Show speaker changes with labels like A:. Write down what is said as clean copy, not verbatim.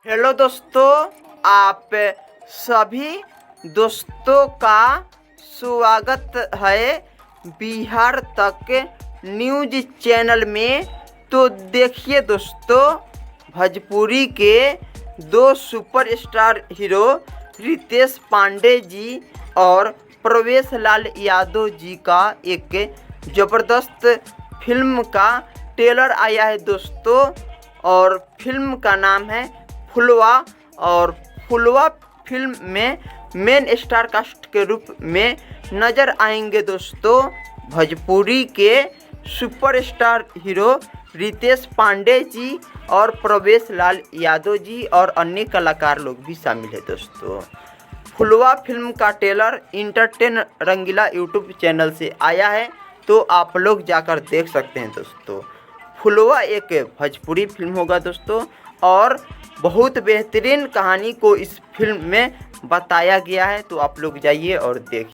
A: Hello दोस्तों, आप सभी दोस्तों का स्वागत है बिहार तक न्यूज चैनल में। तो देखिए दोस्तों, भोजपुरी के दो सुपरस्टार हीरो रितेश पांडे जी और प्रवेश लाल यादव जी का एक ज़बरदस्त फिल्म का ट्रेलर आया है दोस्तों। और फिल्म का नाम है फुलवा। और फुलवा फिल्म में मेन स्टार कास्ट के रूप में नज़र आएंगे दोस्तों भोजपुरी के सुपरस्टार हीरो रितेश पांडे जी और प्रवेश लाल यादव जी, और अन्य कलाकार लोग भी शामिल है दोस्तों। फुलवा फिल्म का ट्रेलर इंटरटेन रंगीला यूट्यूब चैनल से आया है, तो आप लोग जाकर देख सकते हैं दोस्तों। फुलवा एक भोजपुरी फिल्म होगा दोस्तों, और बहुत बेहतरीन कहानी को इस फिल्म में बताया गया है, तो आप लोग जाइए और देखिए।